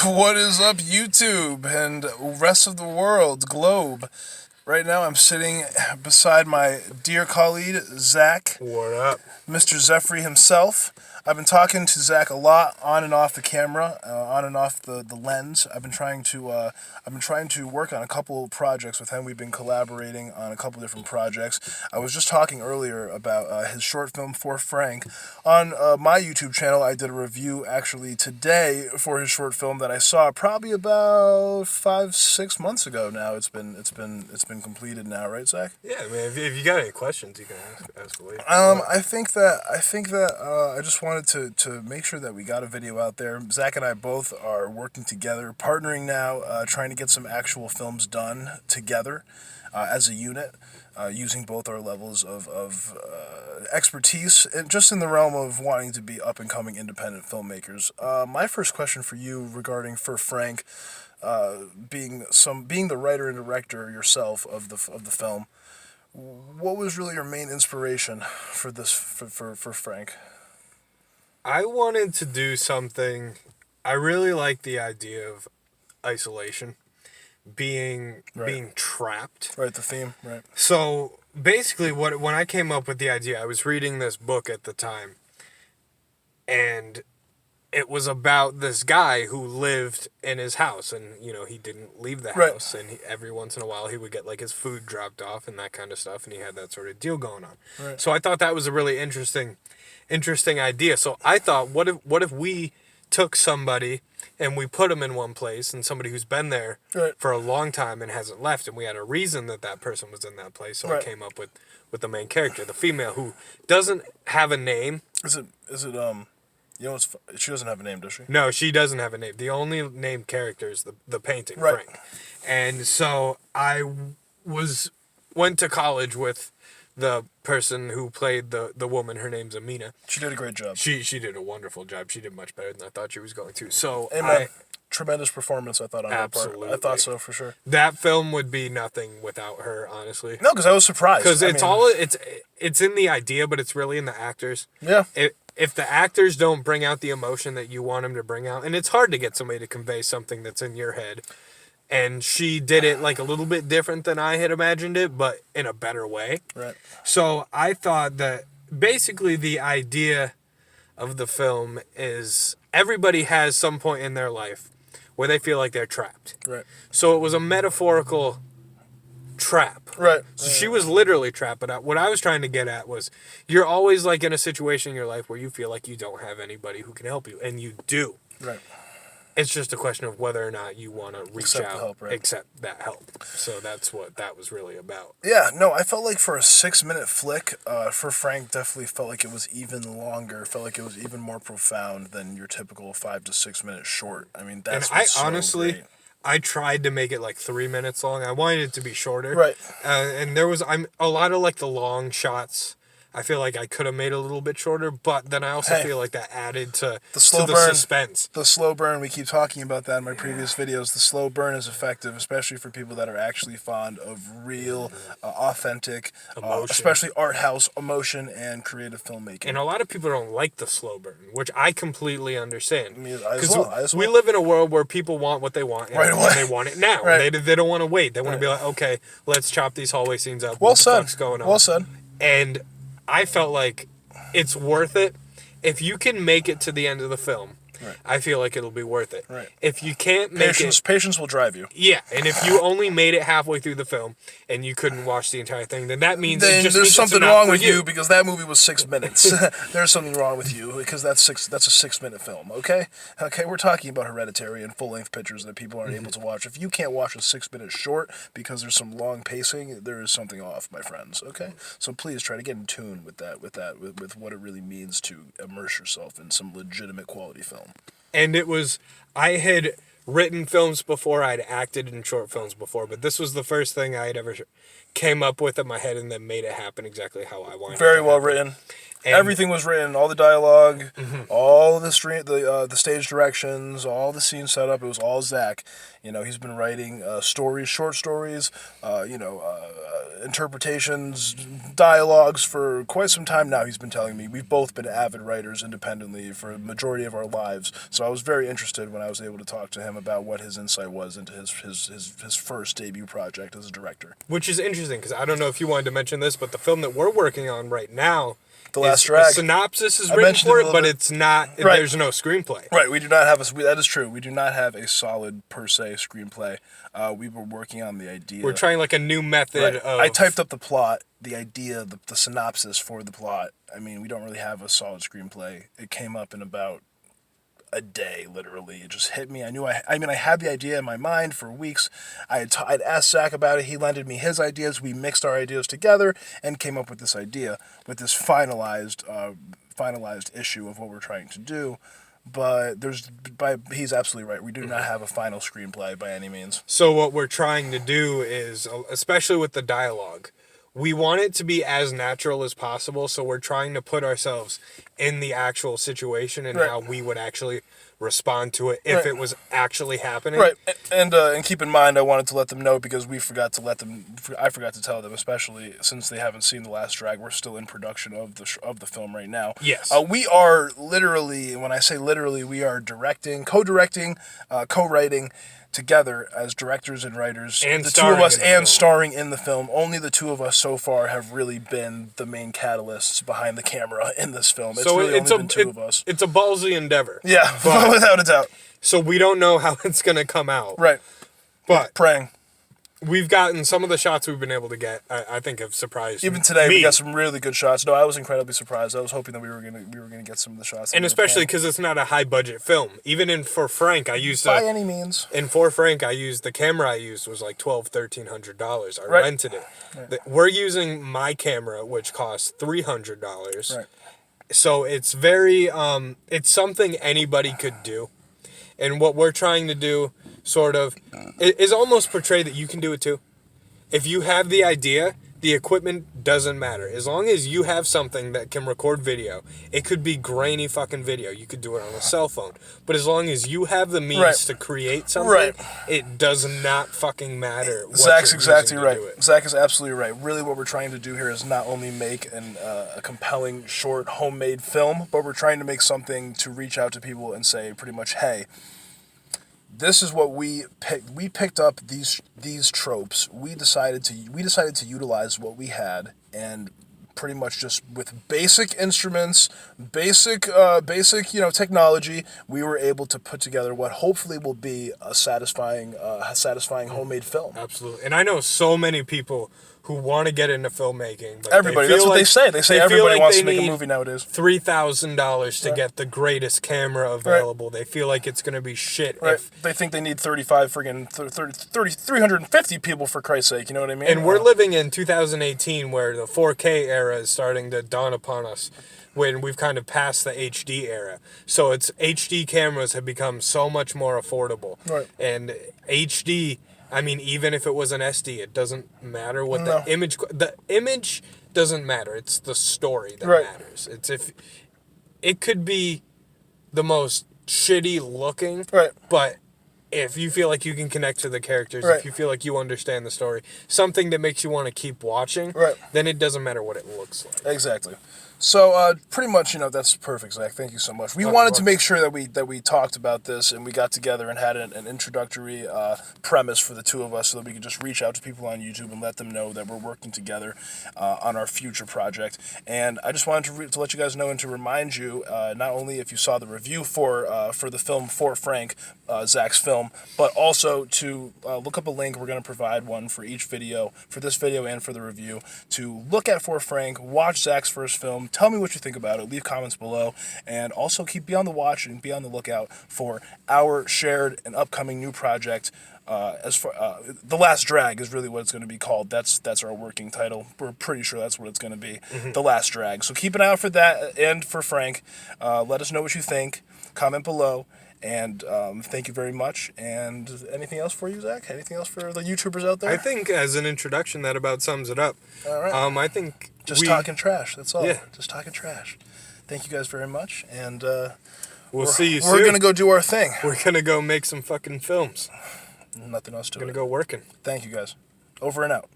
What is up, YouTube and rest of the world, globe? Right now, I'm sitting beside my dear colleague, Zach, What up? Mr. Zephyr himself. I've been talking to Zach a lot on and off the camera, on and off the lens. I've been trying to work on a couple of projects with him. We've been collaborating on a couple different projects. I was just talking earlier about his short film For Frank. On my YouTube channel, I did a review actually today for his short film that I saw probably about 5-6 months ago now. It's been completed now, right, Zach? Yeah, I mean, if you got any questions, you can ask away. I think that I just wanted to make sure that we got a video out there. Zach and I both are working together, partnering now, trying to get some actual films done together as a unit, using both our levels of expertise, and just in the realm of wanting to be up and coming independent filmmakers. My first question for you regarding For Frank, being the writer and director yourself of the film. What was really your main inspiration for this for Frank? I wanted to do something. I really like the idea of isolation, being trapped. Right, the theme, right. So basically, when I came up with the idea, I was reading this book at the time, and it was about this guy who lived in his house, and he didn't leave the Right. house, and every once in a while he would get like his food dropped off and that kind of stuff, and he had that sort of deal going on. Right. So I thought that was a really interesting idea. So I thought, what if we took somebody and we put them in one place, and somebody who's been there Right. for a long time and hasn't left, and we had a reason that person was in that place. So Right. I came up with the main character, the female, who doesn't have a name. Is it she doesn't have a name, does she? No, she doesn't have a name. The only named character is the painting, Right. Frank. And so I went to college with the person who played the woman. Her name's Amina. She did a great job. She did a wonderful job. She did much better than I thought she was going to. So Amen. Tremendous performance, I thought, on her part. Absolutely. I thought so, for sure. that film would be nothing without her, honestly. No, because I was surprised. Because it's in the idea, but it's really in the actors. Yeah. If the actors don't bring out the emotion that you want them to bring out, and it's hard to get somebody to convey something that's in your head, and she did it like a little bit different than I had imagined it, but in a better way. Right. So I thought that basically the idea of the film is everybody has some point in their life where they feel like they're trapped. Right. So it was a metaphorical trap. Right. So she was literally trapped. But what I was trying to get at was, you're always like in a situation in your life where you feel like you don't have anybody who can help you, and you do. Right. It's just a question of whether or not you want to reach Accept out, the help, right. accept that help. So that's what that was really about. Yeah, no, I felt like for a 6-minute flick, For Frank definitely felt like it was even longer, felt like it was even more profound than your typical 5 to 6 minute short. I mean, that's And what's so honestly, great. I tried to make it like 3 minutes long. I wanted it to be shorter. Right. And there was a lot of like the long shots. I feel like I could have made it a little bit shorter, but then I also feel like that added to The slow the burn. suspense. The slow burn, we keep talking about that in my previous videos. The slow burn is effective, especially for people that are actually fond of real, authentic, Emotion. especially art house emotion and creative filmmaking. And a lot of people don't like the slow burn, which I completely understand. Me as well. We live in a world where people want what they want, and Right away. they want it now. Right. They don't want to wait. They want to be like, okay, let's chop these hallway scenes up. Well What the said. fuck's going on? Well said. And I felt like it's worth it. If you can make it to the end of the film, Right. I feel like it'll be worth it. Right. If you can't make Patience will drive you. yeah, and if you only made it halfway through the film and you couldn't watch the entire thing, then that means Then it just there's means something it's not wrong for with you because that movie was 6 minutes. There's something wrong with you because that's a 6-minute film. Okay, we're talking about Hereditary and full-length pictures that people aren't able to watch. If you can't watch a 6-minute short because there's some long pacing, there is something off, my friends. Okay, so please try to get in tune with what it really means to immerse yourself in some legitimate quality film. And I had written films before, I'd acted in short films before, but this was the first thing I had ever came up with in my head and then made it happen exactly how I wanted. Very it to well happen. written. And Everything was written, all the dialogue, all the the stage directions, all the scene setup. It was all Zach. You know, he's been writing stories, short stories, interpretations, dialogues for quite some time now. He's been telling me we've both been avid writers independently for the majority of our lives. So I was very interested when I was able to talk to him about what his insight was into his first debut project as a director. which is interesting because I don't know if you wanted to mention this, but the film that we're working on right now, The Last a Drag. synopsis is I written mentioned for it a it, little but bit. it's not. Right. There's no screenplay. Right, we do not have that is true. We do not have a solid per se screenplay. We were working on the idea. We're trying like a new method Right. of. I typed up the plot, the idea, the synopsis for the plot. I mean, we don't really have a solid screenplay. It came up in about a day, literally. It just hit me. I had the idea in my mind for weeks. I'd asked Zach about it. He lended me his ideas. We mixed our ideas together and came up with this idea, with this finalized issue of what we're trying to do. But he's absolutely right. We do not have a final screenplay by any means. So what we're trying to do is, especially with the dialogue, we want it to be as natural as possible. So we're trying to put ourselves in the actual situation and Right. how we would actually respond to it if Right. it was actually happening. Right, and keep in mind, I wanted to let them know because I forgot to tell them, especially since they haven't seen The Last Drag. We're still in production of the film right now. Yes. We are literally, when I say literally, we are directing, co-directing, co-writing together as directors and writers. And the two of starring us in the and film. starring in the film. Only the two of us so far have really been the main catalysts behind the camera in this film. It's So really it's only been two of us. It's a ballsy endeavor. Yeah, but- without a doubt. So we don't know how it's gonna come out. Right. But Praying. we've gotten some of the shots we've been able to get. I think have surprised Even today, me. we got some really good shots. No, I was incredibly surprised. I was hoping that we were gonna get some of the shots. And especially because it's not a high budget film. Even for Frank, I used by any means. And for Frank, the camera I used was like $1,200-$1,300. I Right. rented it. We're using my camera, which costs $300. Right. So it's very, it's something anybody could do. And what we're trying to do, sort of, is almost portray that you can do it too. If you have the idea, the equipment doesn't matter. As long as you have something that can record video, it could be grainy fucking video. You could do it on a cell phone. But as long as you have the means Right. to create something, Right. it does not fucking matter what Zach's you're exactly using to right. do it. Zach is absolutely right. Really, what we're trying to do here is not only make a compelling, short, homemade film, but we're trying to make something to reach out to people and say pretty much, hey, this is what we picked. We picked up these tropes. We decided to utilize what we had and pretty much just with basic instruments, basic technology, we were able to put together what hopefully will be a satisfying homemade film. Absolutely. And I know so many people who want to get into filmmaking. But Everybody, they feel that's what like, they say. They say feel everybody like wants they to make a need movie nowadays. $3,000 to get the greatest camera available. They feel like it's going to be shit. Right. They think they need 350 people, for Christ's sake. You know what I mean? And we're living in 2018 where the 4K era is starting to dawn upon us when we've kind of passed the HD era. So HD cameras have become so much more affordable. Right. And HD, I mean, even if it was an SD, it doesn't matter what No. the image doesn't matter. It's the story that Right. matters. It could be the most shitty looking, Right. but if you feel like you can connect to the characters, Right. if you feel like you understand the story, something that makes you want to keep watching, Right. then it doesn't matter what it looks like. Exactly. So pretty much, that's perfect, Zach. Thank you so much. We wanted to make sure that we talked about this and we got together and had an introductory premise for the two of us so that we could just reach out to people on YouTube and let them know that we're working together on our future project. And I just wanted to let you guys know and to remind you, not only if you saw the review for the film For Frank, Zach's film, but also to look up a link. We're going to provide one for each video, for this video and for the review, to look at For Frank, watch Zach's first film, tell me what you think about it, leave comments below, and also be on the watch and be on the lookout for our shared and upcoming new project. The Last Drag is really what it's going to be called. That's our working title. We're pretty sure that's what it's going to be. The Last Drag. So keep an eye out for that and for Frank. Let us know what you think. Comment below. And thank you very much. And anything else for you, Zach? Anything else for the YouTubers out there? I think as an introduction, that about sums it up. All right. I think Just talking trash. That's all. Yeah. Just talking trash. Thank you guys very much. And we'll see you soon. We're going to go do our thing. We're going to go make some fucking films. Nothing else to it. We're going to go working. Thank you guys. Over and out.